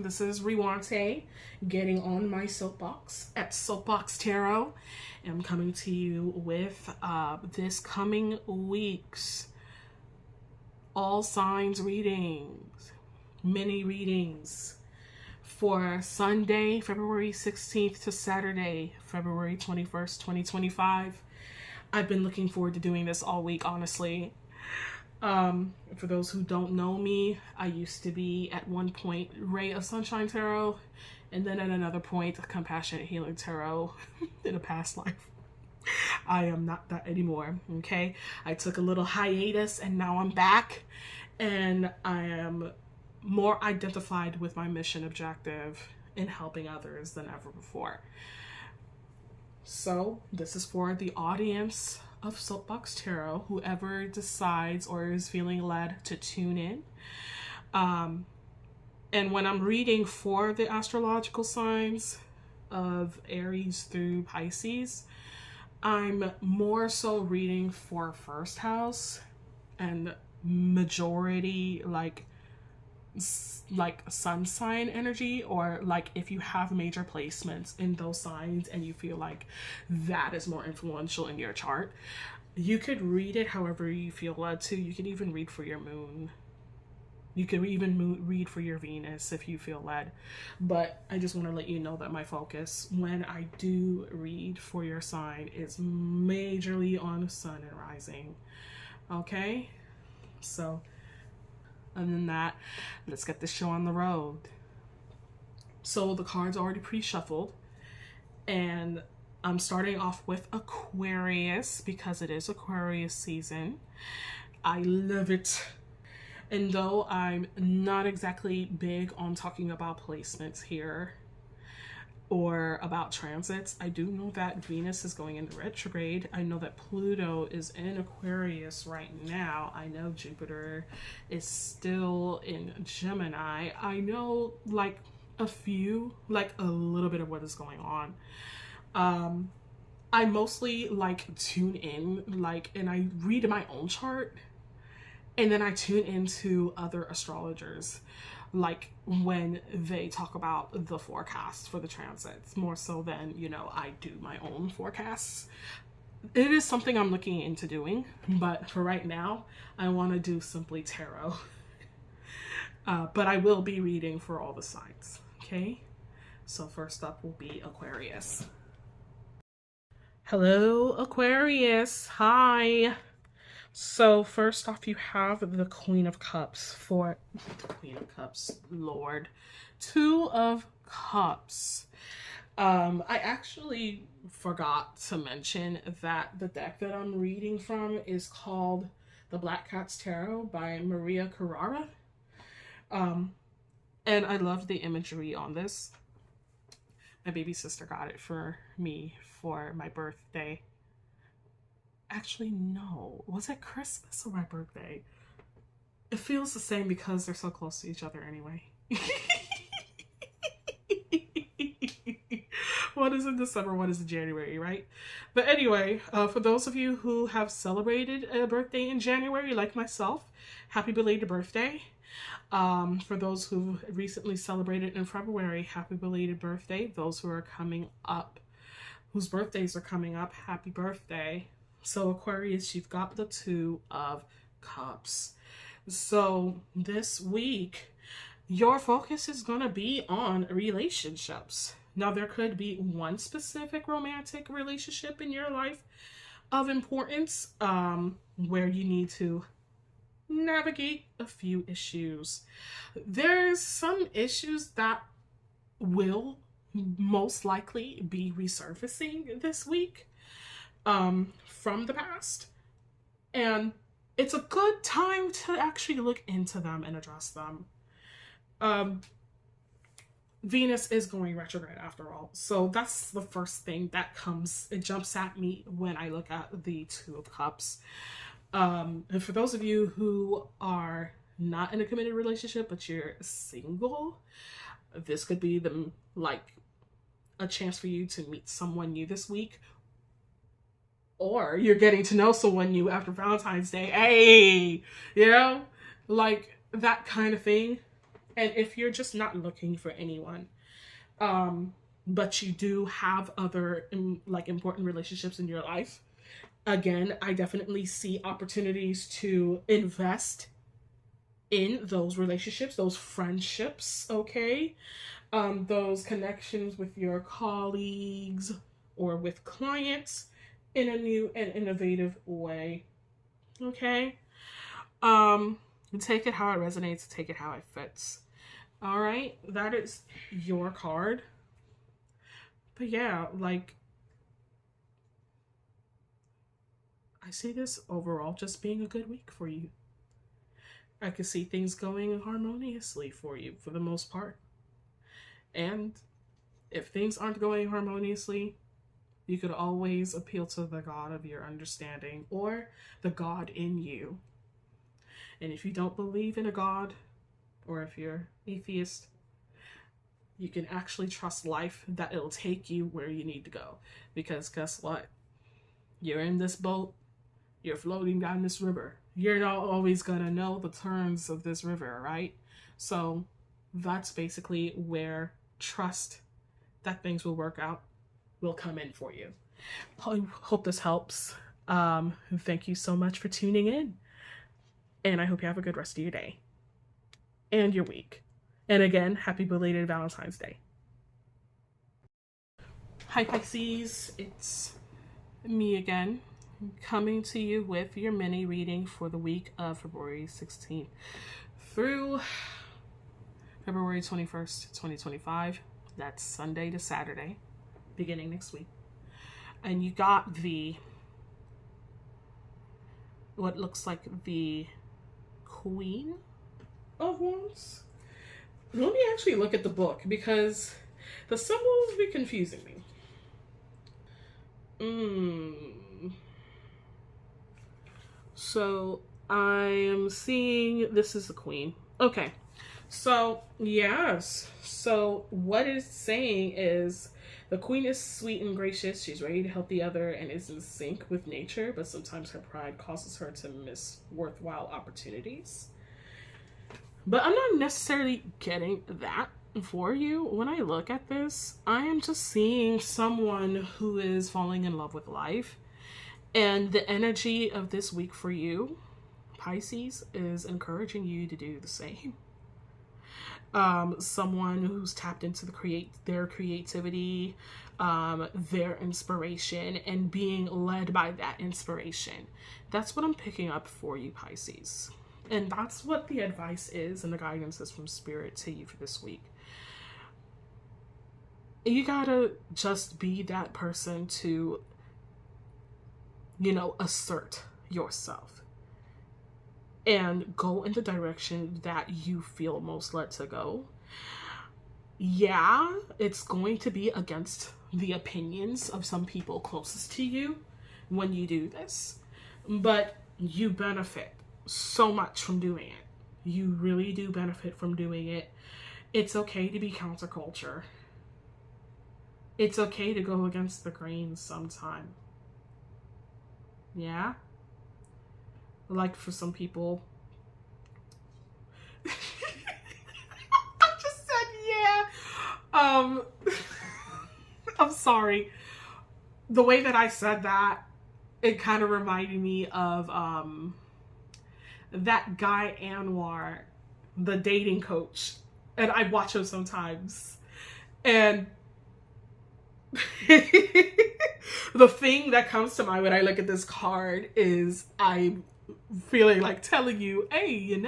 This is Rewante getting on my soapbox at Soapbox Tarot. I'm coming to you with this coming week's all signs readings, mini readings for Sunday, February 16th to Saturday, February 21st, 2025. I've been looking forward to doing this all week, honestly. For those who don't know me, I used to be at one point Ray of Sunshine Tarot, and then at another point Compassionate Healing Tarot in a past life. I am not that anymore, okay? I took a little hiatus and now I'm back, and I am more identified with my mission objective in helping others than ever before. So this is for the audience of Soapbox Tarot, whoever decides or is feeling led to tune in. And when I'm reading for the astrological signs of Aries through Pisces, I'm more so reading for first house and majority like sun sign energy, or like if you have major placements in those signs and you feel like that is more influential in your chart, you could read it however you feel led to. You can even read for your moon. You can even read for your Venus if you feel led. But I just want to let you know that my focus when I do read for your sign is majorly on sun and rising. Okay? So other than that, let's get this show on the road. So the cards are already pre-shuffled, and I'm starting off with Aquarius because it is Aquarius season. I love it. And though I'm not exactly big on talking about placements here or about transits, I do know that Venus is going into retrograde. I know that Pluto is in Aquarius right now. I know Jupiter is still in Gemini. I know like a little bit of what is going on. I mostly like tune in, and I read my own chart, and then I tune into other astrologers, like when they talk about the forecasts for the transits, more so than, I do my own forecasts. It is something I'm looking into doing, but for right now, I want to do simply tarot. But I will be reading for all the signs, okay? So first up will be Aquarius. Hello, Aquarius. Hi. So first off, you have the Queen of Cups for Lord. Two of Cups. I actually forgot to mention that the deck that I'm reading from is called the Black Cat's Tarot by Maria Carrara. And I love the imagery on this. My baby sister got it for me for my birthday. Actually, no. Was it Christmas or my birthday? It feels the same because they're so close to each other anyway. One is in December, one is in January, right? But anyway, for those of you who have celebrated a birthday in January, like myself, happy belated birthday. For those who recently celebrated in February, happy belated birthday. Those who are coming up, whose birthdays are coming up, happy birthday. So Aquarius, you've got the Two of Cups. So this week, your focus is going to be on relationships. Now, there could be one specific romantic relationship in your life of importance where you need to navigate a few issues. There's some issues that will most likely be resurfacing this week from the past, and it's a good time to actually look into them and address them. Venus is going retrograde after all, so that's the first thing that jumps at me when I look at the Two of Cups. And for those of you who are not in a committed relationship but you're single, this could be a chance for you to meet someone new this week, or you're getting to know someone new after Valentine's Day. Hey, like that kind of thing. And if you're just not looking for anyone, but you do have other like important relationships in your life, again, I definitely see opportunities to invest in those relationships, those friendships, okay? Those connections with your colleagues or with clients in a new and innovative way, okay? Take it how it resonates, take it how it fits. All right, that is your card. But yeah, like, I see this overall just being a good week for you. I can see things going harmoniously for you for the most part. And if things aren't going harmoniously, you could always appeal to the God of your understanding or the God in you. And if you don't believe in a God, or if you're atheist, you can actually trust life that it'll take you where you need to go. Because guess what? You're in this boat, you're floating down this river. You're not always gonna know the turns of this river, right? So that's basically where trust that things will work out will come in for you. I hope this helps. Thank you so much for tuning in. And I hope you have a good rest of your day and your week. And again, happy belated Valentine's Day. Hi Pisces, it's me again, coming to you with your mini reading for the week of February 16th through February 21st, 2025. That's Sunday to Saturday, beginning next week. And you got what looks like the Queen of Wands. Let me actually look at the book because the symbols be confusing me. So I am seeing this is the Queen. Okay. So yes. So what it's saying is the Queen is sweet and gracious. She's ready to help the other and is in sync with nature, but sometimes her pride causes her to miss worthwhile opportunities. But I'm not necessarily getting that for you. When I look at this, I am just seeing someone who is falling in love with life. And the energy of this week for you, Pisces, is encouraging you to do the same. Someone who's tapped into their creativity, their inspiration, and being led by that inspiration. That's what I'm picking up for you, Pisces. And that's what the advice is and the guidance is from Spirit to you for this week. You gotta just be that person to, assert yourself and go in the direction that you feel most led to go. Yeah, it's going to be against the opinions of some people closest to you when you do this, but you benefit so much from doing it. You really do benefit from doing it. It's okay to be counterculture. It's okay to go against the grain sometime. Yeah? Like for some people. I just said yeah. I'm sorry. The way that I said that, it kind of reminded me of that guy Anwar, the dating coach. And I watch him sometimes. And the thing that comes to mind when I look at this card is I'm feeling like telling you, hey,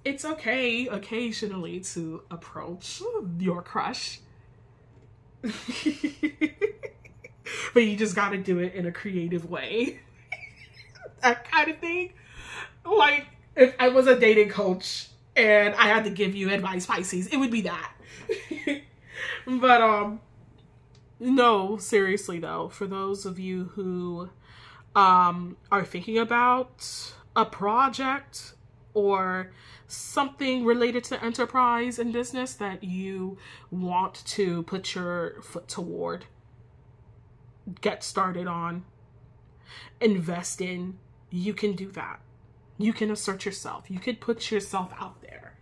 it's okay occasionally to approach your crush. But you just gotta do it in a creative way. That kind of thing. Like, if I was a dating coach and I had to give you advice, Pisces, it would be that. But, no, seriously though, for those of you who are thinking about a project or something related to enterprise and business that you want to put your foot toward, get started on, invest in, you can do that. You can assert yourself. You could put yourself out there.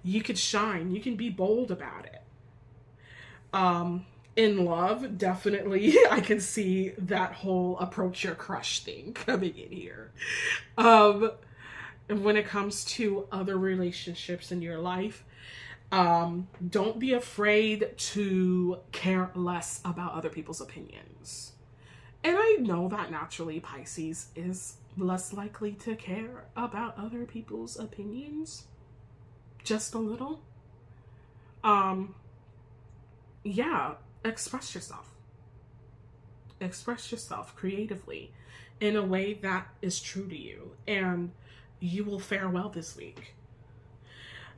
you could shine. You can be bold about it. In love, definitely, I can see that whole approach your crush thing coming in here. And when it comes to other relationships in your life, don't be afraid to care less about other people's opinions. And I know that naturally Pisces is less likely to care about other people's opinions. Just a little. Yeah, express yourself. Express yourself creatively in a way that is true to you, and you will fare well this week.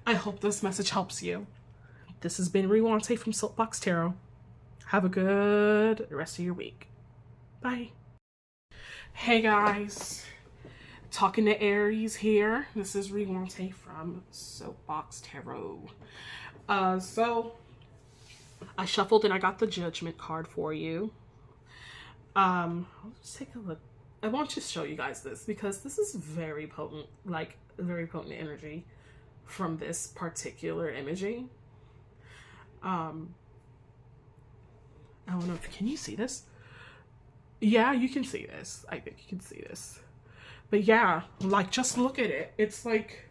I hope this message helps you. This has been Riwante from Soapbox Tarot. Have a good rest of your week. Bye. Hey guys, talking to Aries here. This is Riwante from Soapbox Tarot. So I shuffled and I got the Judgment card for you. Let's take a look. I want to show you guys this because this is very potent, like very potent energy from this particular imaging. I don't know if, can you see this? Yeah, you can see this. I think you can see this. But yeah, like just look at it. It's like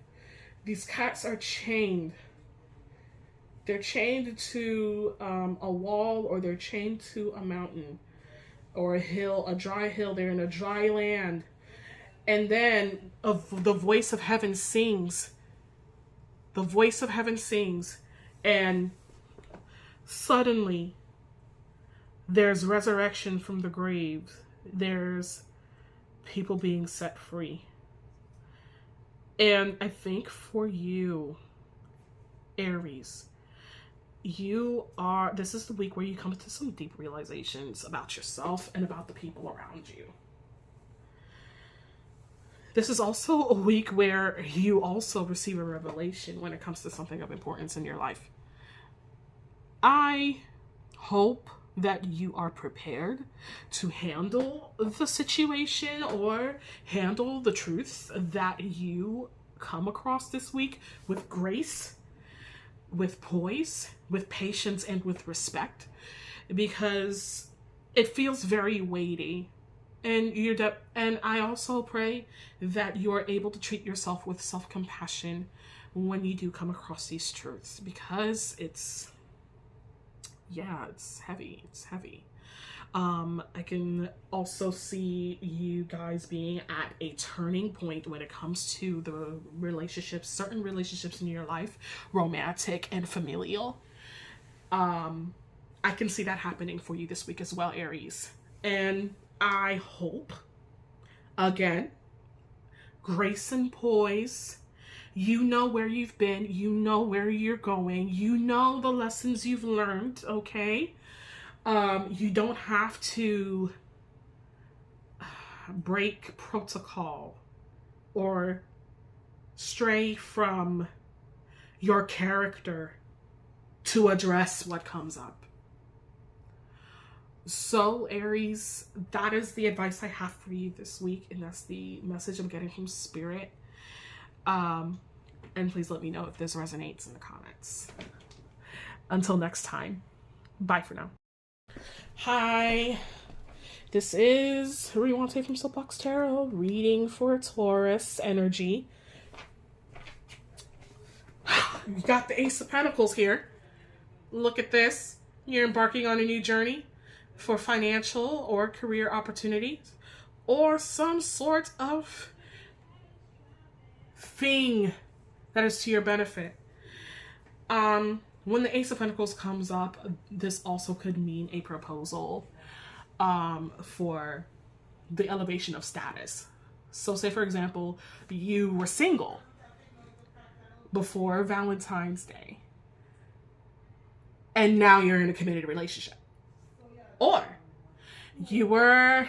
these cats are chained. They're chained to a wall, or they're chained to a mountain or a hill, a dry hill. They're in a dry land. And then the voice of heaven sings. The voice of heaven sings. And suddenly there's resurrection from the grave. There's people being set free. And I think for you, Aries, this is the week where you come to some deep realizations about yourself and about the people around you. This is also a week where you also receive a revelation when it comes to something of importance in your life. I hope that you are prepared to handle the situation or handle the truth that you come across this week with grace, with poise, with patience, and with respect, because it feels very weighty. And and I also pray that you are able to treat yourself with self-compassion when you do come across these truths, because it's heavy. It's heavy. I can also see you guys being at a turning point when it comes to the relationships, certain relationships in your life, romantic and familial. I can see that happening for you this week as well, Aries. And I hope, again, grace and poise. You know where you've been. You know where you're going. You know the lessons you've learned, okay? You don't have to break protocol or stray from your character to address what comes up. So, Aries, that is the advice I have for you this week, and that's the message I'm getting from Spirit. And please let me know if this resonates in the comments. Until next time, bye for now. Hi, this is Riwante from Soapbox Tarot, reading for Taurus energy. You got the Ace of Pentacles here. Look at this. You're embarking on a new journey for financial or career opportunities, or some sort of thing that is to your benefit. When the Ace of Pentacles comes up, this also could mean a proposal for the elevation of status. So say, for example, you were single before Valentine's Day, and now you're in a committed relationship. Or you were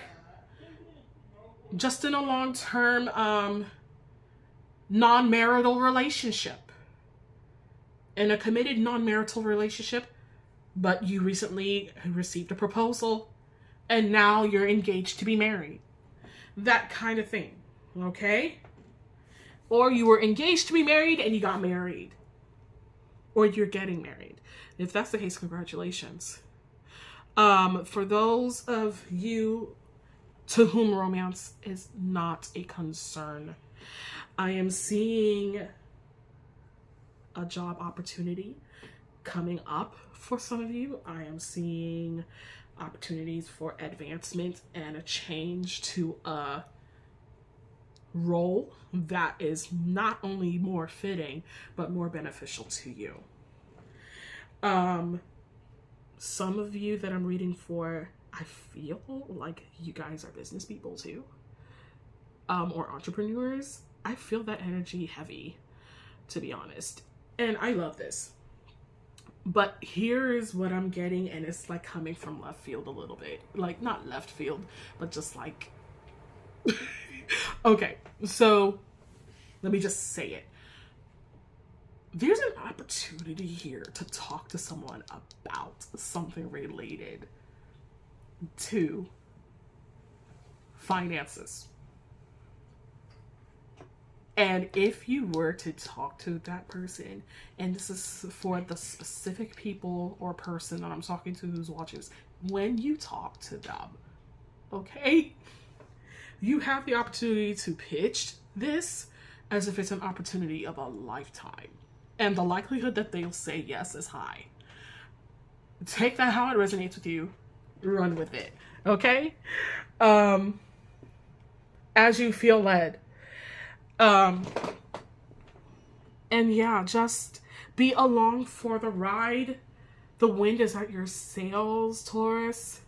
just in a long-term non-marital relationship, in a committed non-marital relationship, but you recently received a proposal and now you're engaged to be married. That kind of thing, okay? Or you were engaged to be married and you got married. or you're getting married. If that's the case, congratulations. For those of you to whom romance is not a concern, I am seeing a job opportunity coming up for some of you. I am seeing opportunities for advancement and a change to a role that is not only more fitting but more beneficial to you. Some of you that I'm reading for, I feel like you guys are business people too, or entrepreneurs. I feel that energy heavy, to be honest, and I love this. But here's what I'm getting, and it's like coming from left field a little bit, like not left field, but just like okay, so let me just say it. There's an opportunity here to talk to someone about something related to finances. And if you were to talk to that person, and this is for the specific people or person that I'm talking to who's watching this, when you talk to them, okay, you have the opportunity to pitch this as if it's an opportunity of a lifetime. And the likelihood that they'll say yes is high. Take that how it resonates with you. Run with it. Okay? As you feel led. And yeah, just be along for the ride. The wind is at your sails, Taurus.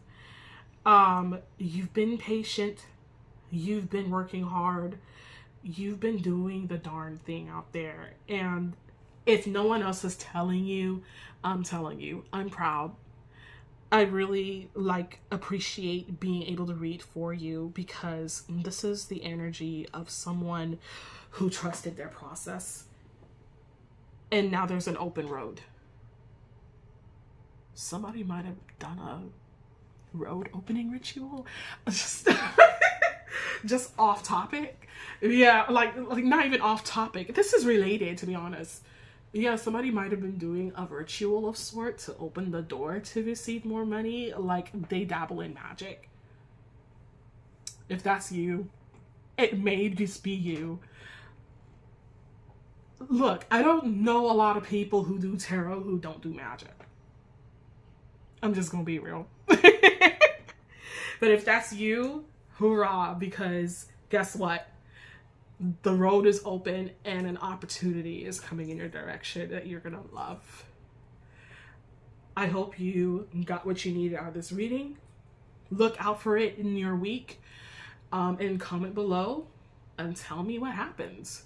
You've been patient. You've been working hard. You've been doing the darn thing out there. And if no one else is telling you, I'm telling you, I'm proud. I really appreciate being able to read for you, because this is the energy of someone who trusted their process. And now there's an open road. Somebody might have done a road opening ritual. Just off topic. Yeah, like not even off topic. This is related, to be honest. Yeah, somebody might have been doing a ritual of sort to open the door to receive more money. Like, they dabble in magic. If that's you, it may just be you. Look, I don't know a lot of people who do tarot who don't do magic. I'm just gonna be real. But if that's you, hoorah, because guess what? The road is open and an opportunity is coming in your direction that you're gonna love. I hope you got what you needed out of this reading. Look out for it in your week, and comment below and tell me what happens.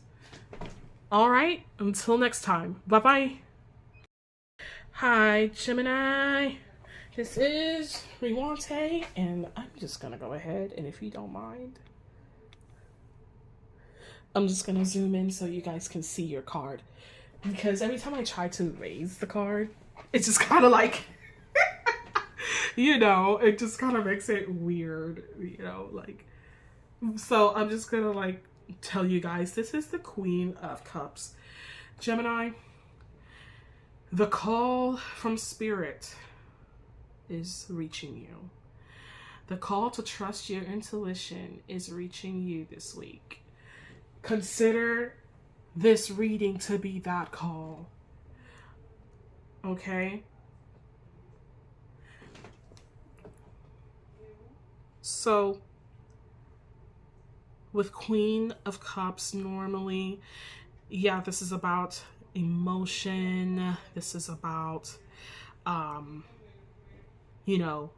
All right, until next time, bye-bye. Hi, Gemini. This is Riwante, and I'm just gonna go ahead, and if you don't mind, I'm just gonna zoom in so you guys can see your card, because every time I try to raise the card, it's just kind of like, you know, it just kind of makes it weird, you know, like, so I'm just gonna tell you guys, this is the Queen of Cups. Gemini, the call from Spirit is reaching you. The call to trust your intuition is reaching you this week. Consider this reading to be that call. Okay? So, with Queen of Cups, normally, yeah, this is about emotion. This is about, you know,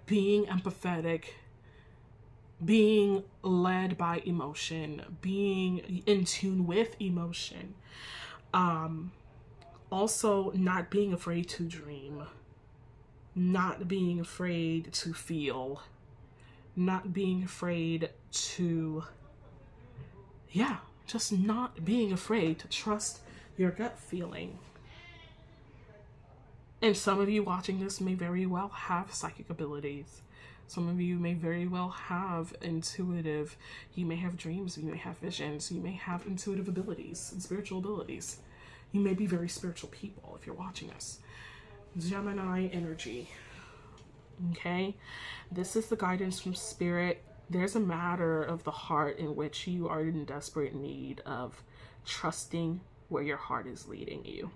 being empathetic, being led by emotion, being in tune with emotion. Also, not being afraid to dream, not being afraid to feel, not being afraid to, yeah, just not being afraid to trust your gut feeling. And some of you watching this may very well have psychic abilities. Some of you may very well have intuitive, you may have dreams, you may have visions, you may have intuitive abilities and spiritual abilities. You may be very spiritual people if you're watching us. Gemini energy. Okay, this is the guidance from spirit. There's a matter of the heart in which you are in desperate need of trusting where your heart is leading you.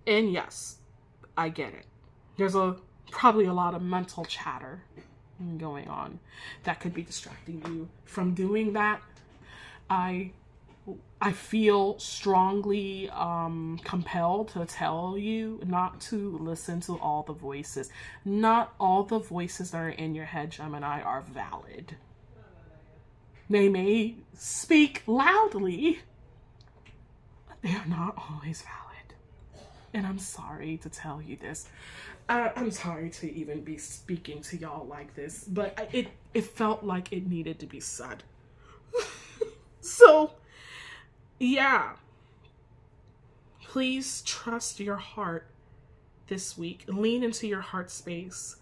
And yes, I get it. There's probably a lot of mental chatter going on that could be distracting you from doing that. I feel strongly compelled to tell you not to listen to all the voices. Not all the voices that are in your head, Gemini, are valid. They may speak loudly, but they are not always valid. And I'm sorry to tell you this. I'm sorry to even be speaking to y'all like this, but it felt like it needed to be said. So, yeah, please trust your heart this week. Lean into your heart space.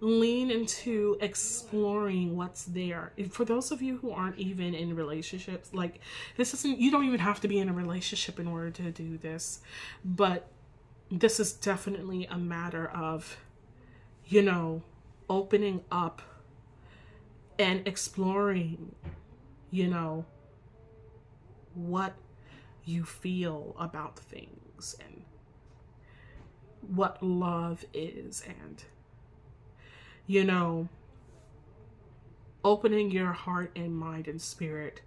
Lean into exploring what's there. And for those of you who aren't even in relationships, like this isn't, you don't even have to be in a relationship in order to do this, but this is definitely a matter of, you know, opening up and exploring, you know, what you feel about things and what love is, and, you know, opening your heart and mind and spirit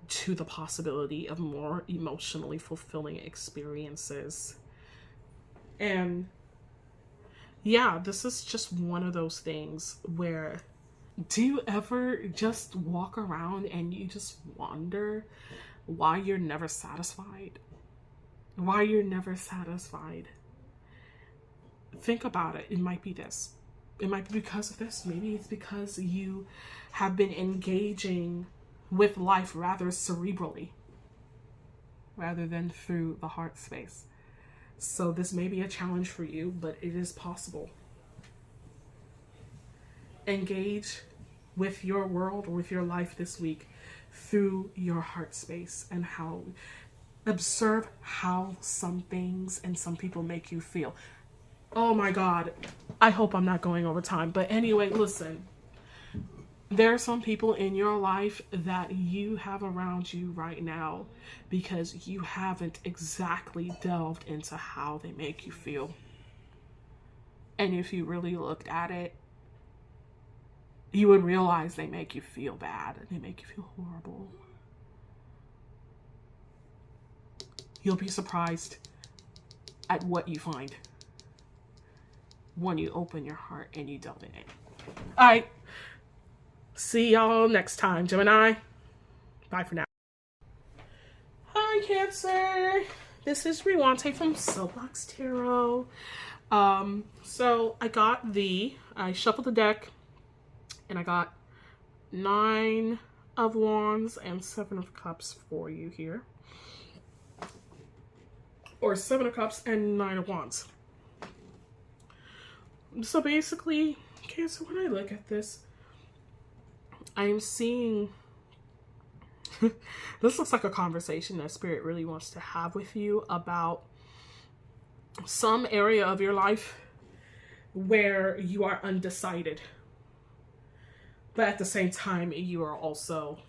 to the possibility of more emotionally fulfilling experiences. And yeah, this is just one of those things where, do you ever just walk around and you just wonder why you're never satisfied? Why you're never satisfied? Think about it. It might be this. It might be because of this. Maybe it's because you have been engaging with life rather cerebrally rather than through the heart space. So this may be a challenge for you, but it is possible. Engage with your world or with your life this week through your heart space, and how observe how some things and some people make you feel. Oh my God, I hope I'm not going over time, but anyway, listen, there are some people in your life that you have around you right now because you haven't exactly delved into how they make you feel. And if you really looked at it, you would realize they make you feel bad. They make you feel horrible. You'll be surprised at what you find when you open your heart and you delve in it. All right. See y'all next time, Gemini. Bye for now. Hi, Cancer. This is Riwante from Soapbox Tarot. So I shuffled the deck, and I got 9 of Wands and 7 of Cups for you here. Or 7 of Cups and 9 of Wands. So basically, Cancer, when I look at this, I'm seeing this looks like a conversation that Spirit really wants to have with you about some area of your life where you are undecided, but at the same time you are also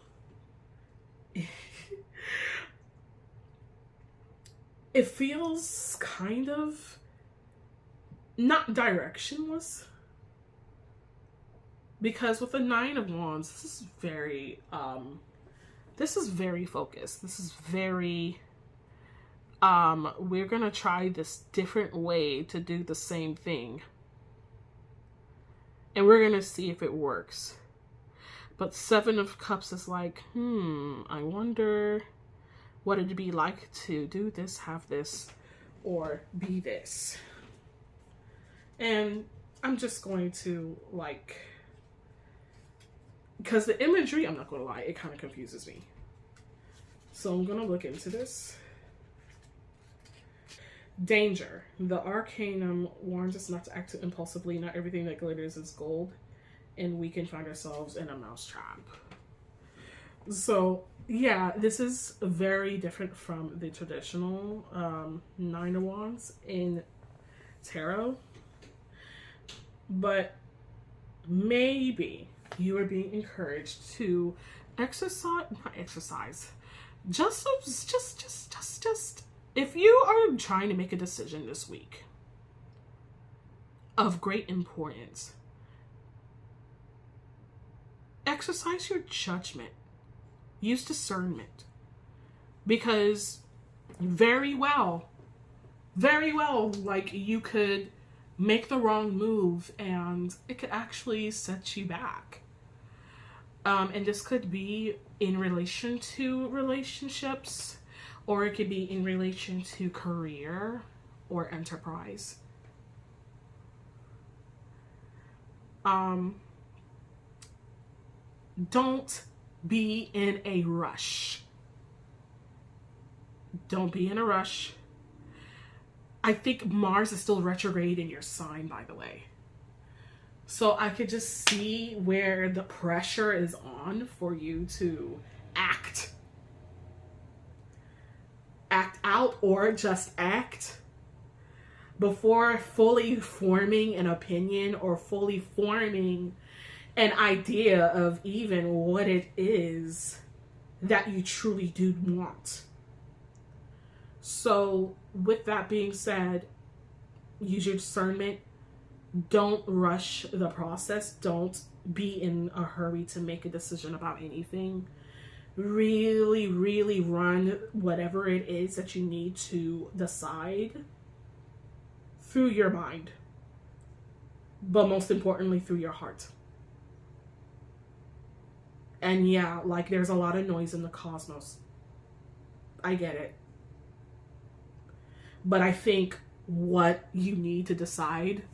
it feels kind of not directionless. Because with the 9 of Wands, this is very focused. This is very, we're going to try this different way to do the same thing. And we're going to see if it works. But 7 of Cups is like, I wonder what it'd be like to do this, have this, or be this. And I'm just going to, like, because the imagery, I'm not going to lie, it kind of confuses me. So I'm going to look into this. Danger. The Arcanum warns us not to act too impulsively. Not everything that glitters is gold, and we can find ourselves in a mousetrap. So Yeah, this is very different from the traditional Nine of Wands in tarot. But maybe you are being encouraged to exercise, not exercise, just if you are trying to make a decision this week of great importance, exercise your judgment, use discernment, because very well, like you could make the wrong move and it could actually set you back. And this could be in relation to relationships, or it could be in relation to career or enterprise. Don't be in a rush. Don't be in a rush. I think Mars is still retrograde in your sign, by the way. So I could just see where the pressure is on for you to act out, or just act before fully forming an opinion or fully forming an idea of even what it is that you truly do want. So with that being said, use your discernment. Don't rush the process. Don't be in a hurry to make a decision about anything. Really, really run whatever it is that you need to decide through your mind, but most importantly through your heart. And yeah, like there's a lot of noise in the cosmos. I get it. But I think what you need to decide,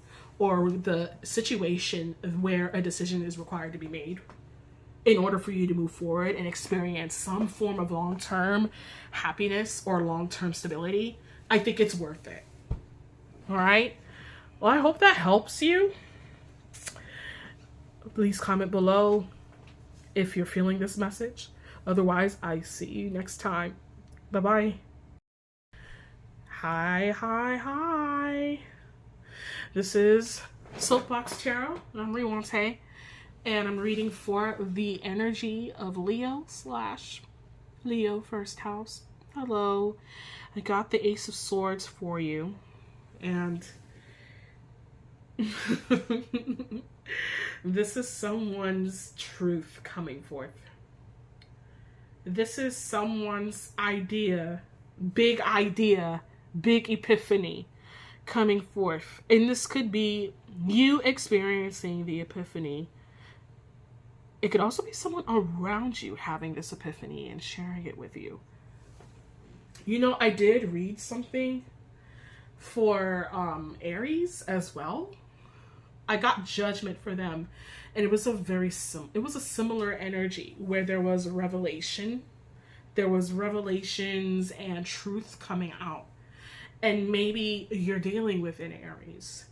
or the situation where a decision is required to be made in order for you to move forward and experience some form of long-term happiness or long-term stability, I think it's worth it. All right? Well, I hope that helps you. Please comment below if you're feeling this message. Otherwise, I see you next time. Bye-bye. Hi. This is Soapbox Tarot. I'm Riwante, and I'm reading for the energy of Leo / Leo first house. Hello. I got the Ace of Swords for you, and this is someone's truth coming forth. This is someone's idea, big epiphany coming forth. And this could be you experiencing the epiphany. It could also be someone around you having this epiphany and sharing it with you. You know, I did read something for Aries as well. I got judgment for them, and it was a similar energy where there was revelation. There was revelations and truth coming out. And maybe you're dealing with an Aries,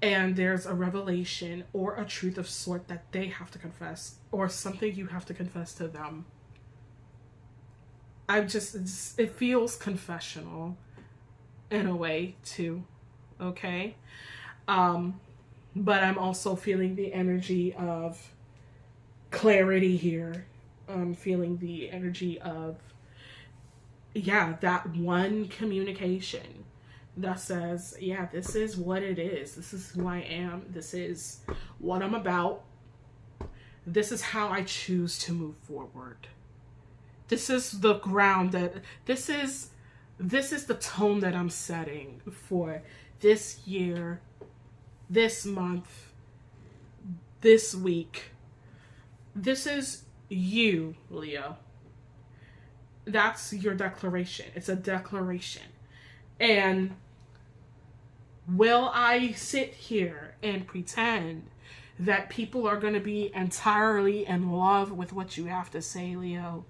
and there's a revelation or a truth of sort that they have to confess, or something you have to confess to them. It feels confessional in a way too, okay? But I'm also feeling the energy of clarity here. I'm feeling the energy of, yeah, that one communication that says, yeah, this is what it is. This is who I am. This is what I'm about. This is how I choose to move forward. This is the ground this is the tone that I'm setting for this year, this month, this week. This is you, Leo. That's your declaration. It's a declaration. And will I sit here and pretend that people are going to be entirely in love with what you have to say, Leo?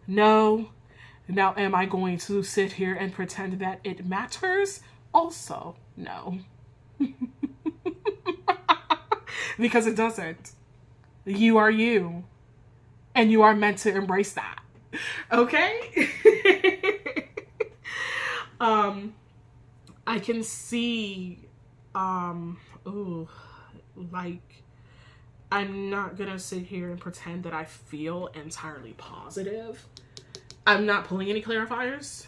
No. Now, am I going to sit here and pretend that it matters? Also, no. Because it doesn't. You are you. And you are meant to embrace that. Okay? I can see, ooh, like, I'm not gonna sit here and pretend that I feel entirely positive. I'm not pulling any clarifiers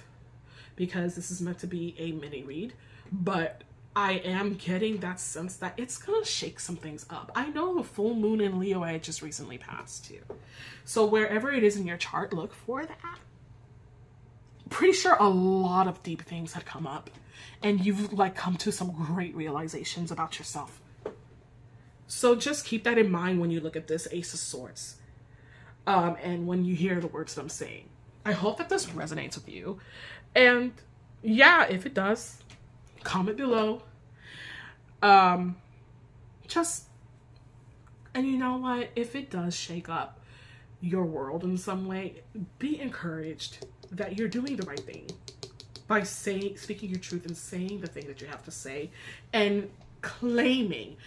because this is meant to be a mini read, but I am getting that sense that it's gonna shake some things up. I know the full moon in Leo had just recently passed too. So wherever it is in your chart, look for that. Pretty sure a lot of deep things had come up and you've like come to some great realizations about yourself. So just keep that in mind when you look at this Ace of Swords. And when you hear the words that I'm saying. I hope that this resonates with you. And yeah, if it does, comment below. And you know what? If it does shake up your world in some way, be encouraged that you're doing the right thing by speaking your truth and saying the thing that you have to say and claiming.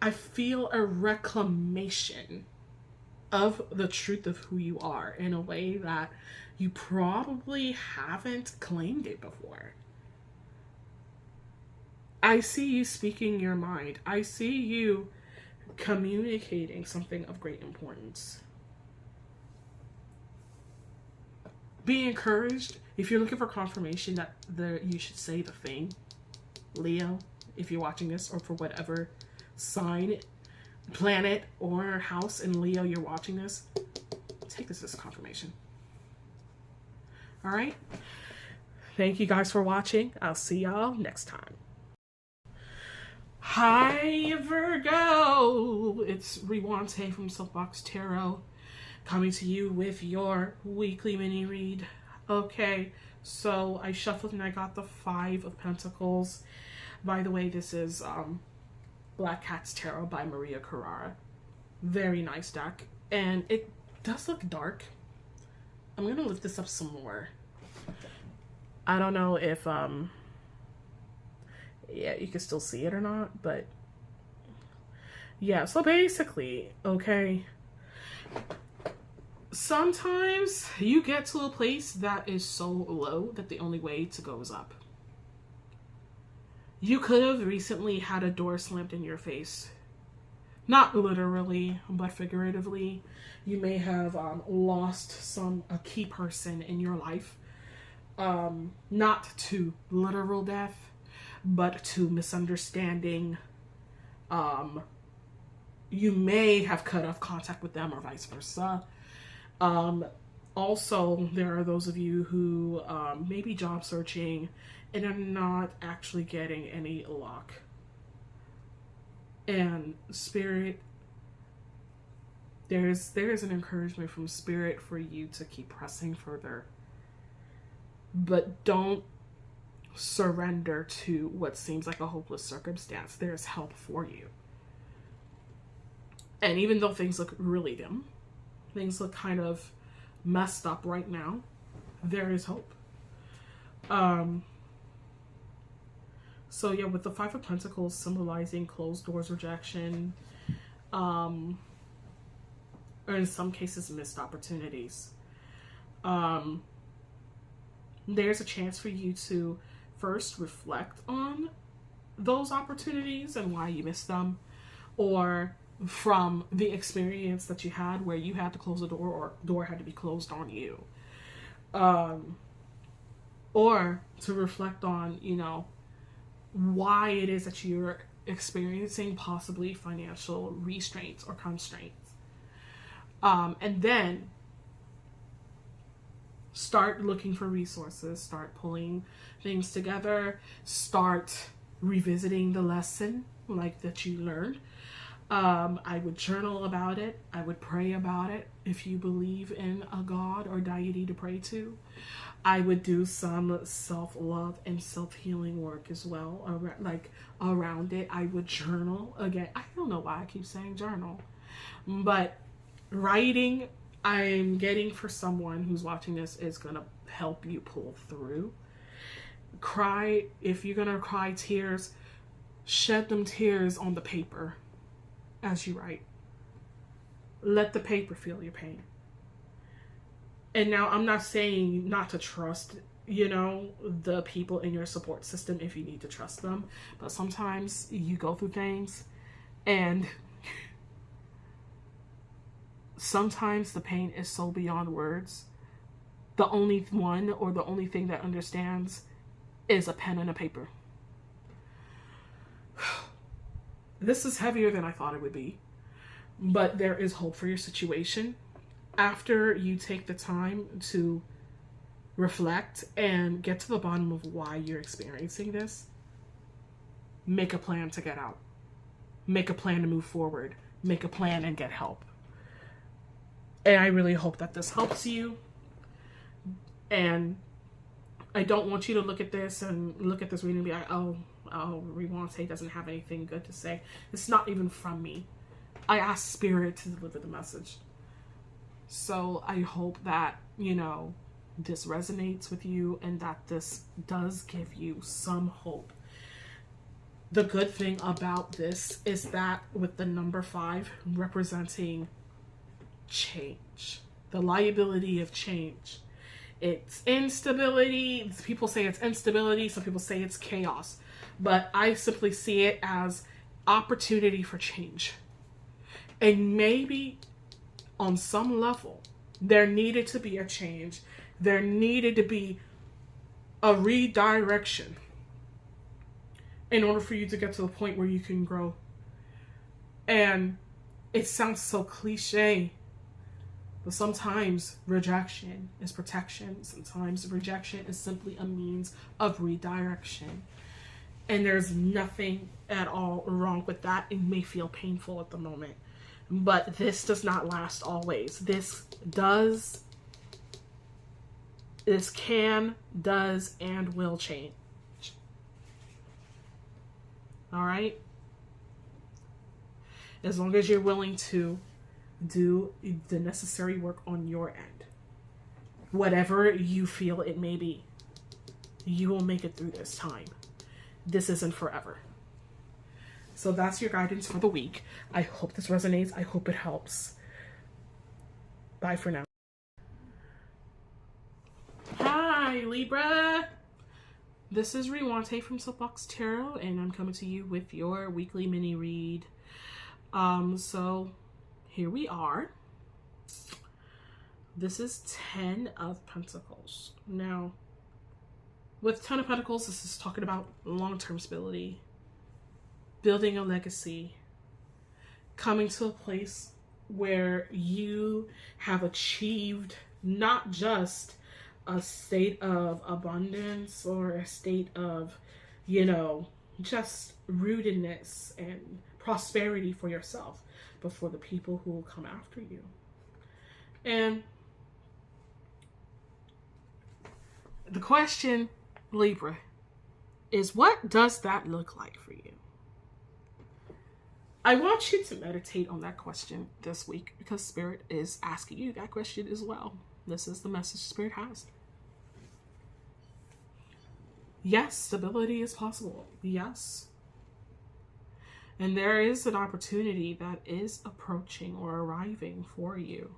I feel a reclamation of the truth of who you are in a way that you probably haven't claimed it before. I see you speaking your mind. I see you communicating something of great importance. Be encouraged. If you're looking for confirmation that you should say the thing, Leo, if you're watching this, or for whatever sign, planet, or house in Leo you're watching this, take this as confirmation. All right. Thank you guys for watching. I'll see y'all next time. Hi, Virgo. It's Rewante from Soapbox Tarot coming to you with your weekly mini read. Okay, so I shuffled and I got the 5 of Pentacles. By the way, this is Black Cat's Tarot by Maria Carrara. Very nice deck. And it does look dark. I'm going to lift this up some more. I don't know if, yeah, you can still see it or not, but yeah, so basically, okay, sometimes you get to a place that is so low that the only way to go is up. You could have recently had a door slammed in your face. Not literally, but figuratively. You may have lost a key person in your life. Not to literal death, but to misunderstanding. You may have cut off contact with them or vice versa. Also, there are those of you who may be job searching and are not actually getting any luck. And Spirit, there's an encouragement from Spirit for you to keep pressing further. But don't surrender to what seems like a hopeless circumstance. There's help for you. And even though things look really dim, things look kind of messed up right now, there is hope. So yeah, with the 5 of Pentacles symbolizing closed doors, rejection, or in some cases missed opportunities, there's a chance for you to first reflect on those opportunities and why you missed them, or from the experience that you had where you had to close a door or door had to be closed on you, or to reflect on, you know, why it is that you're experiencing possibly financial restraints or constraints, and then start looking for resources, start pulling things together, start revisiting the lesson like that you learned. I would journal about it. I would pray about it. If you believe in a God or deity to pray to, I would do some self-love and self-healing work as well, around it. I would journal. Again, I don't know why I keep saying journal, but writing, I'm getting for someone who's watching this, is gonna help you pull through. Cry. If you're gonna cry tears, shed them tears on the paper as you write. Let the paper feel your pain. And now I'm not saying not to trust, you know, the people in your support system if you need to trust them. But sometimes you go through things and sometimes the pain is so beyond words. The only one or the only thing that understands is a pen and a paper. This is heavier than I thought it would be. But there is hope for your situation. After you take the time to reflect and get to the bottom of why you're experiencing this, make a plan to get out. Make a plan to move forward. Make a plan and get help. And I really hope that this helps you. And I don't want you to look at this reading and be like, oh, Rewante doesn't have anything good to say. It's not even from me. I asked Spirit to deliver the message. So I hope that, you know, this resonates with you and that this does give you some hope. The good thing about this is that with the number 5 representing change, the liability of change, it's instability. People say it's instability. Some people say it's chaos. But I simply see it as opportunity for change. And maybe on some level, there needed to be a change. There needed to be a redirection in order for you to get to the point where you can grow. And it sounds so cliche, but sometimes rejection is protection. Sometimes rejection is simply a means of redirection. And there's nothing at all wrong with that. It may feel painful at the moment, but this does not last always. This can, does, and will change. All right? As long as you're willing to do the necessary work on your end, whatever you feel it may be, you will make it through this time. This isn't forever. So that's your guidance for the week. I hope this resonates. I hope it helps. Bye for now. Hi, Libra. This is Rewante from Soapbox Tarot, and I'm coming to you with your weekly mini read. So here we are. This is 10 of Pentacles. Now, with 10 of Pentacles, this is talking about long-term stability, building a legacy, coming to a place where you have achieved not just a state of abundance or a state of, you know, just rootedness and prosperity for yourself, but for the people who will come after you. And the question, Libra, is what does that look like for you? I want you to meditate on that question this week because Spirit is asking you that question as well. This is the message Spirit has. Yes, stability is possible. Yes. And there is an opportunity that is approaching or arriving for you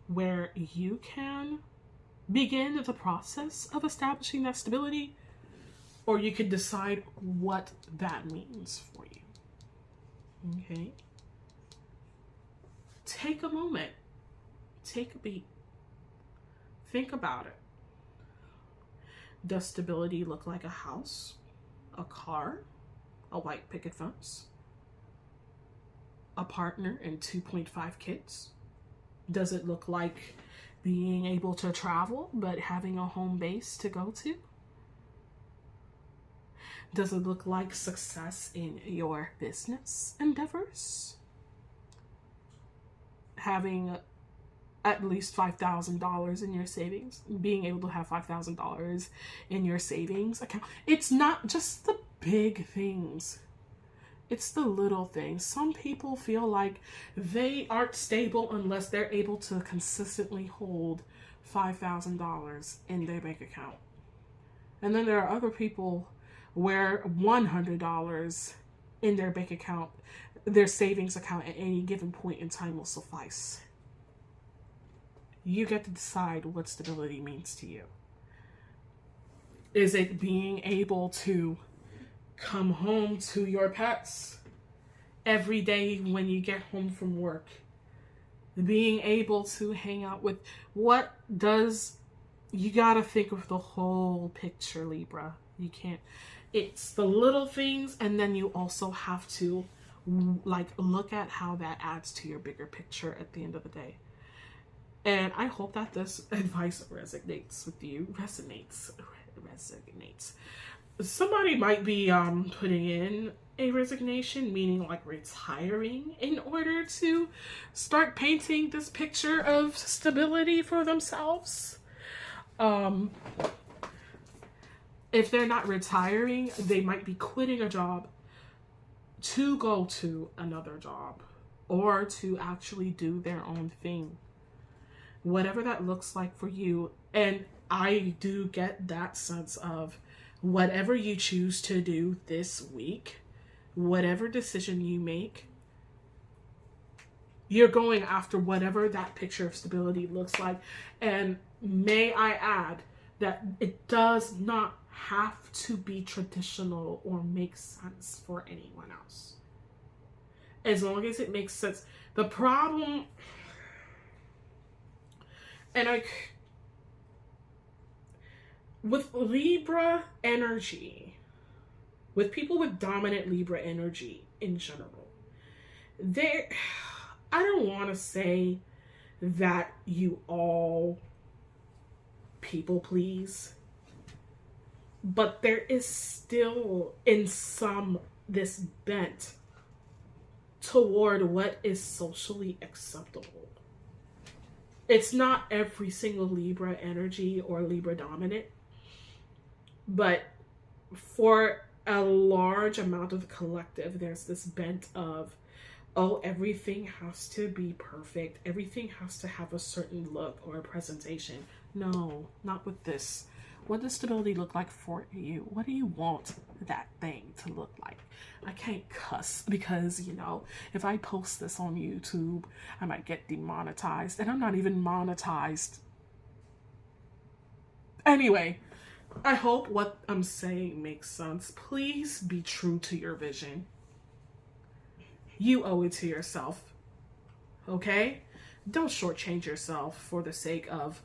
where you can begin the process of establishing that stability, or you could decide what that means for you. Okay? Take a moment. Take a beat. Think about it. Does stability look like a house, a car, a white picket fence, a partner, and 2.5 kids? Does it look like being able to travel but having a home base to go to? Does it look like success in your business endeavors? Having at least $5,000 in your savings, being able to have $5,000 in your savings account. It's not just the big things. It's the little things. Some people feel like they aren't stable unless they're able to consistently hold $5,000 in their bank account. And then there are other people where $100 in their bank account, their savings account at any given point in time will suffice. You get to decide what stability means to you. Is it being able to come home to your pets every day when you get home from work? Being able to hang out with, what does, you gotta think of the whole picture, Libra. You can't, it's the little things, and then you also have to like look at how that adds to your bigger picture at the end of the day. And I hope that this advice resonates with you. Resonates. Somebody might be putting in a resignation, meaning like retiring, in order to start painting this picture of stability for themselves. If they're not retiring, they might be quitting a job to go to another job, or to actually do their own thing. Whatever that looks like for you. And I do get that sense of whatever you choose to do this week, whatever decision you make, you're going after whatever that picture of stability looks like. And may I add that it does not have to be traditional or make sense for anyone else. As long as it makes sense. The problem, and with Libra energy, with people with dominant Libra energy in general, I don't want to say that you all people please, but there is still in some this bent toward what is socially acceptable. It's not every single Libra energy or Libra dominant, but for a large amount of the collective, there's this bent of, oh, everything has to be perfect. Everything has to have a certain look or a presentation. No, not with this. What does stability look like for you? What do you want that thing to look like? I can't cuss because, you know, if I post this on YouTube, I might get demonetized, and I'm not even monetized. Anyway, I hope what I'm saying makes sense. Please be true to your vision. You owe it to yourself. Okay? Don't shortchange yourself for the sake of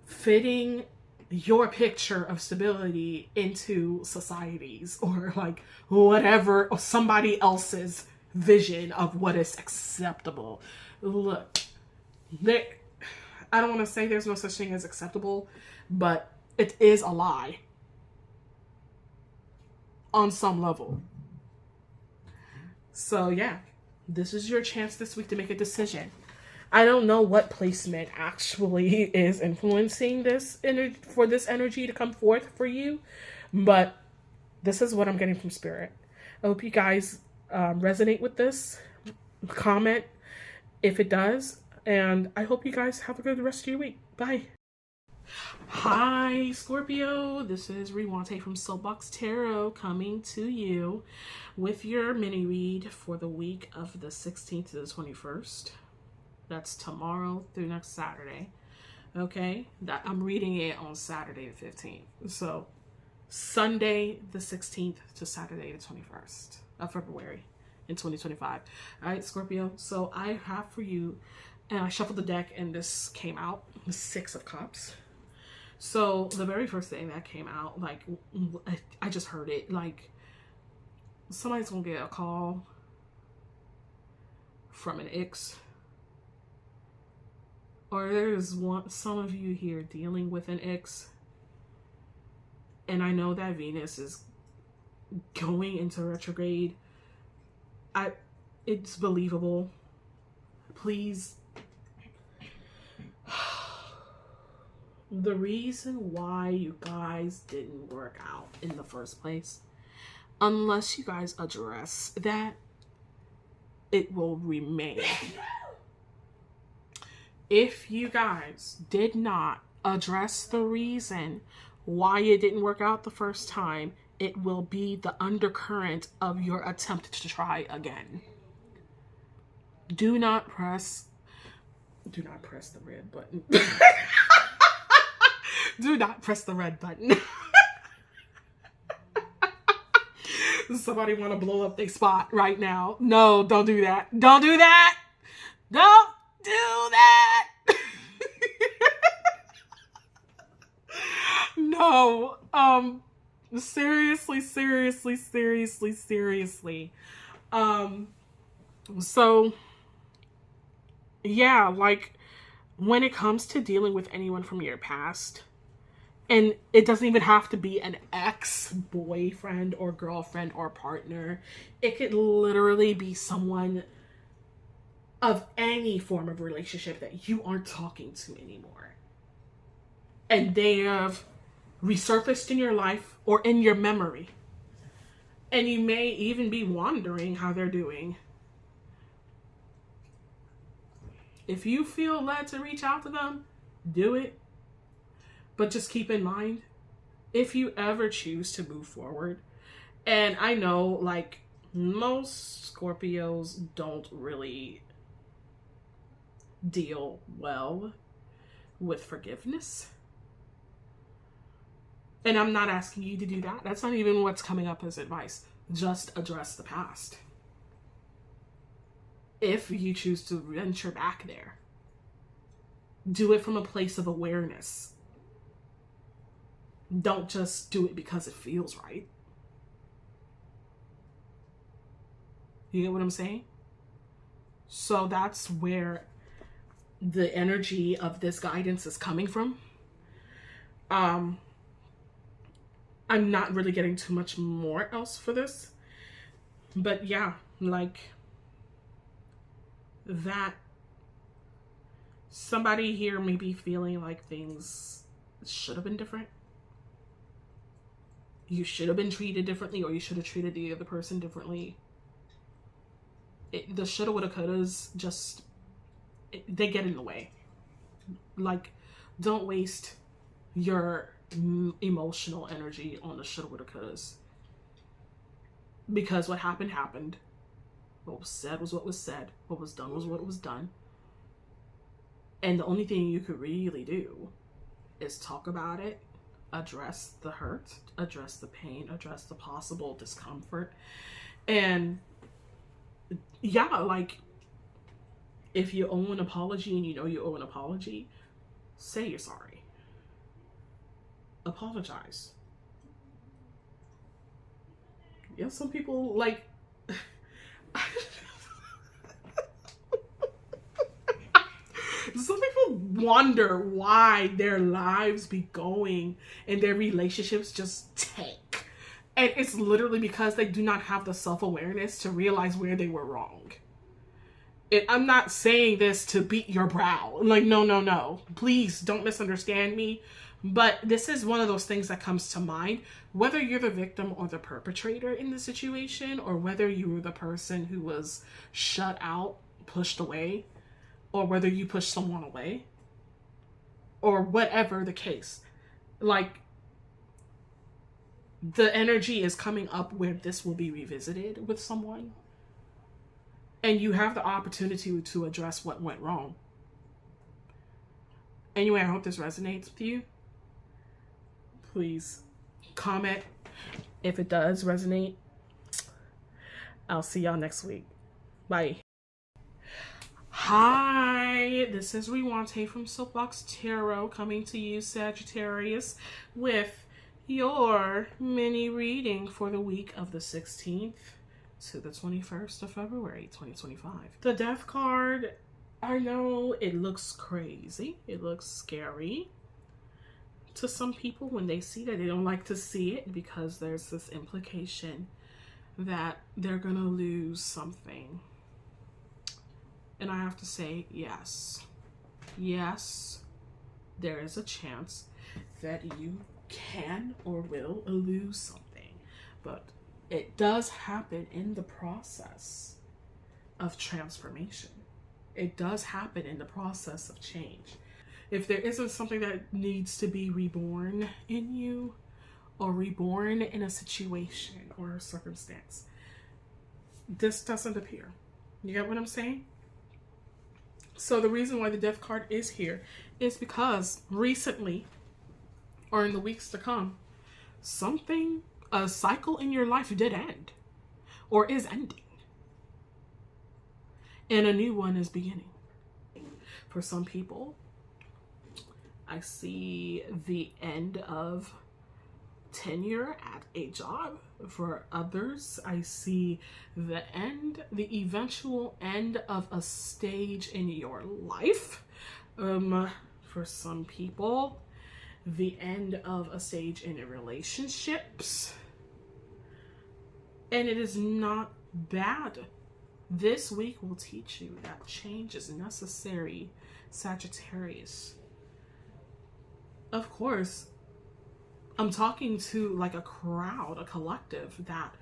fitting your picture of stability into society's or like whatever, or somebody else's vision of what is acceptable. Look, I don't want to say there's no such thing as acceptable, but it is a lie on some level. So yeah, this is your chance this week to make a decision. I don't know what placement actually is influencing this energy, for this energy to come forth for you, but this is what I'm getting from Spirit. I hope you guys resonate with this. Comment if it does, and I hope you guys have a good rest of your week. Bye. Hi, Scorpio. This is Rewante from Soapbox Tarot coming to you with your mini read for the week of the 16th to the 21st. That's tomorrow through next Saturday. Okay? That I'm reading it on Saturday the 15th. So Sunday the 16th to Saturday the 21st of February in 2025. All right, Scorpio. So I have for you, and I shuffled the deck and this came out, the Six of Cups. So the very first thing that came out, like, I just heard it, like, somebody's gonna get a call from an ex, or there's some of you here dealing with an ex, and I know that Venus is going into retrograde. It's believable. Please. The reason why you guys didn't work out in the first place, unless you guys address that, it will remain. If you guys did not address the reason why it didn't work out the first time, it will be the undercurrent of your attempt to try again. Do not press. Do not press the red button. Do not press the red button. Somebody want to blow up their spot right now. No, don't do that. Don't do that. Don't do that. No. Seriously. So yeah, like when it comes to dealing with anyone from your past, and it doesn't even have to be an ex-boyfriend or girlfriend or partner. It could literally be someone of any form of relationship that you aren't talking to anymore. And they have resurfaced in your life or in your memory. And you may even be wondering how they're doing. If you feel led to reach out to them, do it. But just keep in mind, if you ever choose to move forward, and I know like most Scorpios don't really deal well with forgiveness. And I'm not asking you to do that. That's not even what's coming up as advice. Just address the past. If you choose to venture back there, do it from a place of awareness. Don't just do it because it feels right. You get what I'm saying? So that's where the energy of this guidance is coming from. I'm not really getting too much more else for this. But yeah, like that somebody here may be feeling like things should have been different. You should have been treated differently, or you should have treated the other person differently. The shoulda, woulda, couldas just, they get in the way. Like, don't waste your emotional energy on the shoulda, woulda, couldas. Because what happened, happened. What was said was what was said. What was done was what was done. And the only thing you could really do is talk about it, address the hurt, address the pain, address the possible discomfort. And yeah, like if you owe an apology and you know you owe an apology, say you're sorry. Apologize. Yeah, some people like some people wonder why their lives be going and their relationships just tank. And it's literally because they do not have the self-awareness to realize where they were wrong. I'm not saying this to beat your brow. Like, no. Please don't misunderstand me. But this is one of those things that comes to mind. Whether you're the victim or the perpetrator in the situation, or whether you were the person who was shut out, pushed away, or whether you push someone away, or whatever the case, like the energy is coming up where this will be revisited with someone, and you have the opportunity to address what went wrong. Anyway, I hope this resonates with you. Please comment if it does resonate. I'll see y'all next week. Bye. Hi, this is Rewante from Soapbox Tarot coming to you, Sagittarius, with your mini reading for the week of the 16th to the 21st of February 2025. The Death card, I know it looks crazy, it looks scary to some people when they see that. They don't like to see it because there's this implication that they're gonna lose something. And I have to say, yes, there is a chance that you can or will lose something, but it does happen in the process of transformation. It does happen in the process of change. If there isn't something that needs to be reborn in you, or reborn in a situation or a circumstance, this doesn't appear. You get what I'm saying? So the reason why the Death card is here is because recently, or in the weeks to come, a cycle in your life did end, or is ending, and a new one is beginning. For some people, I see the end of tenure at a job. For others, I see the eventual end of a stage in your life. For some people, the end of a stage in your relationships. And it is not bad. This week will teach you that change is necessary, Sagittarius. Of course, I'm talking to like a crowd, a collective that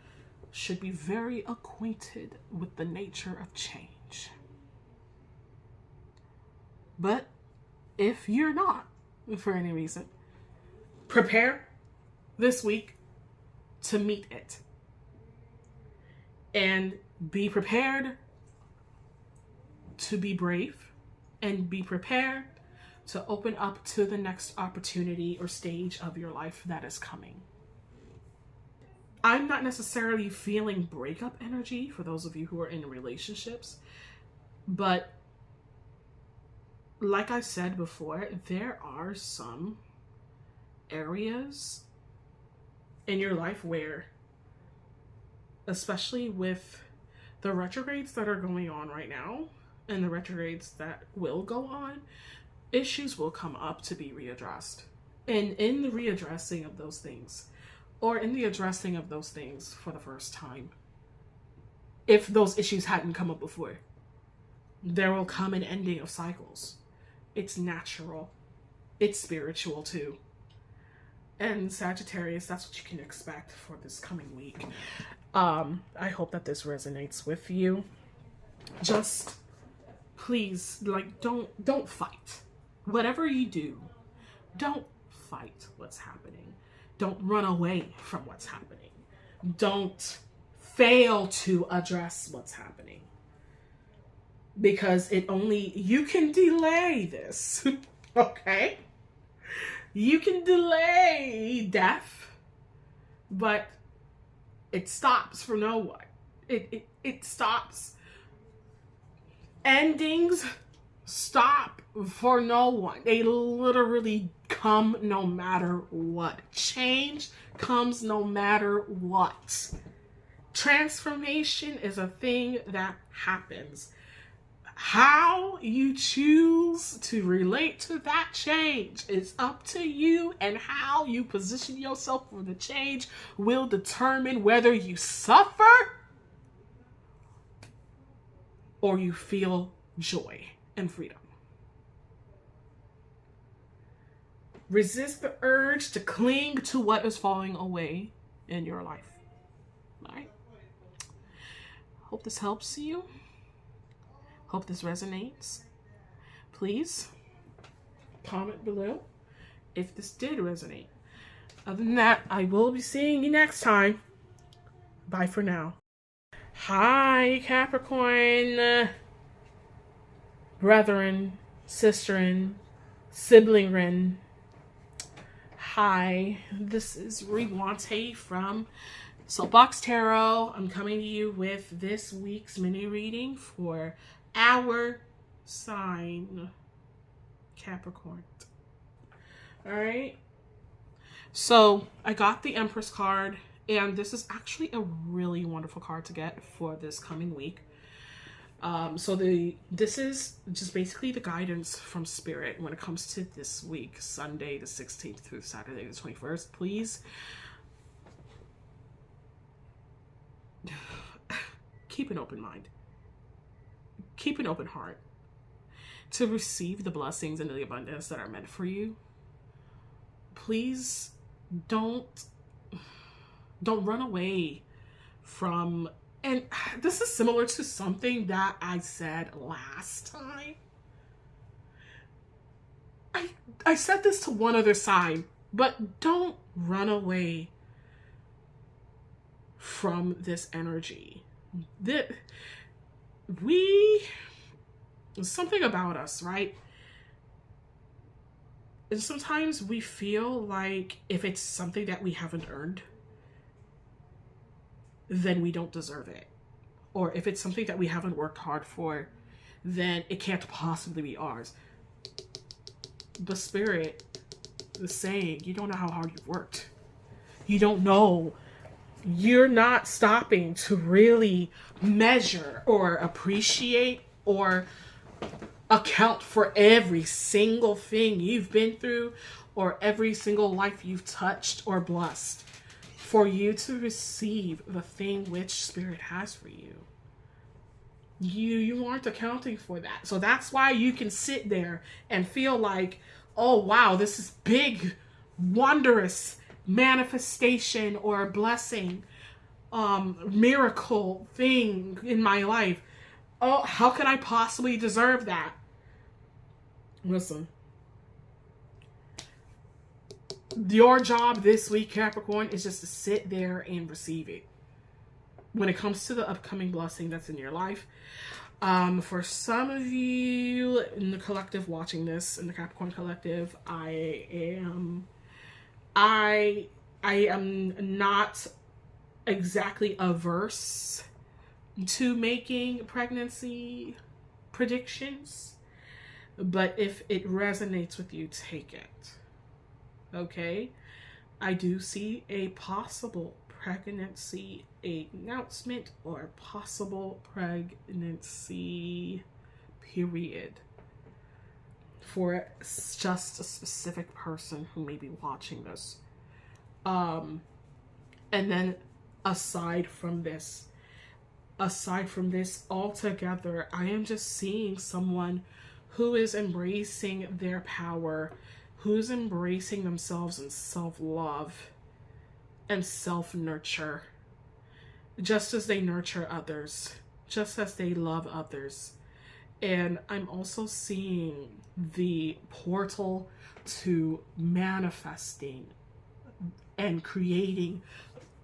should be very acquainted with the nature of change. But if you're not, for any reason, prepare this week to meet it. And be prepared to be brave, and be prepared to open up to the next opportunity or stage of your life that is coming. I'm not necessarily feeling breakup energy for those of you who are in relationships, but like I said before, there are some areas in your life where, especially with the retrogrades that are going on right now and the retrogrades that will go on, issues will come up to be readdressed. And in the readdressing of those things, or in the addressing of those things for the first time, if those issues hadn't come up before, there will come an ending of cycles. It's natural. It's spiritual too. And Sagittarius, that's what you can expect for this coming week. I hope that this resonates with you. Just please, like, don't fight. Whatever you do, don't fight what's happening. Don't run away from what's happening. Don't fail to address what's happening. Because you can delay this, okay? You can delay death, but it stops for no one. It stops. Endings stop for no one. They literally come no matter what. Change comes no matter what. Transformation is a thing that happens. How you choose to relate to that change is up to you, and how you position yourself for the change will determine whether you suffer or you feel joy and freedom. Resist the urge to cling to what is falling away in your life. All right? Hope this helps you. Hope this resonates. Please comment below if this did resonate. Other than that, I will be seeing you next time. Bye for now. Hi, Capricorn. Brethren, sisterin, siblingrin. Hi, this is Riguante from Soapbox Tarot. I'm coming to you with this week's mini reading for our sign, Capricorn. All right. So I got the Empress card, and this is actually a really wonderful card to get for this coming week. This is just basically the guidance from Spirit when it comes to this week, Sunday the 16th through Saturday the 21st. Please keep an open mind. Keep an open heart to receive the blessings and the abundance that are meant for you. Please don't run away from, and this is similar to something that I said last time. I said this to one other sign, but don't run away from this energy. something about us, right? And sometimes we feel like if it's something that we haven't earned, then we don't deserve it. Or if it's something that we haven't worked hard for, then it can't possibly be ours. The spirit is saying, you don't know how hard you've worked. You don't know. You're not stopping to really measure or appreciate or account for every single thing you've been through or every single life you've touched or blessed for you to receive the thing which spirit has for you. You aren't accounting for that. So that's why you can sit there and feel like, oh wow, this is big, wondrous manifestation or blessing, miracle thing in my life. Oh, how can I possibly deserve that? Listen, your job this week, Capricorn, is just to sit there and receive it. When it comes to the upcoming blessing that's in your life, for some of you in the collective watching this, in the Capricorn collective, I am not exactly averse to making pregnancy predictions, but if it resonates with you, take it. Okay? I do see a possible pregnancy announcement or possible pregnancy period for just a specific person who may be watching this. And then aside from this altogether, I am just seeing someone who is embracing their power, who's embracing themselves in self-love and self-nurture, just as they nurture others, just as they love others. And I'm also seeing the portal to manifesting and creating,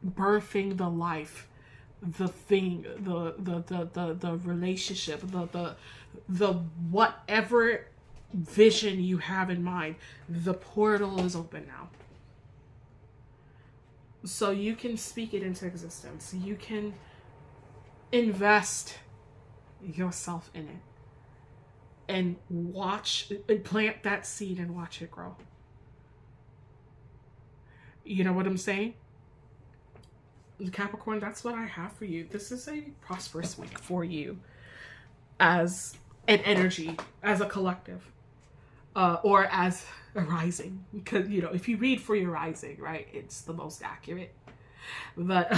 birthing the life, the thing, the relationship, the whatever vision you have in mind. The portal is open now. So you can speak it into existence. You can invest yourself in it and watch, and plant that seed and watch it grow. You know what I'm saying? Capricorn, that's what I have for you. This is a prosperous week for you as an energy, as a collective, or as a rising. Because, you know, if you read for your rising, right, it's the most accurate. But,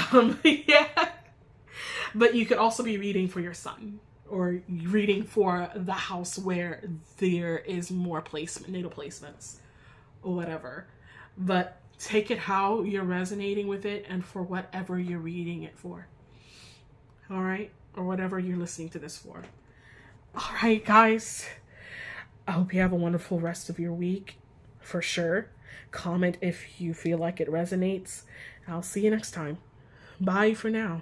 yeah. But you could also be reading for your sun, or reading for the house where there is more placement, natal placements, or whatever. But take it how you're resonating with it and for whatever you're reading it for. All right? Or whatever you're listening to this for. All right, guys. I hope you have a wonderful rest of your week, for sure. Comment if you feel like it resonates. I'll see you next time. Bye for now.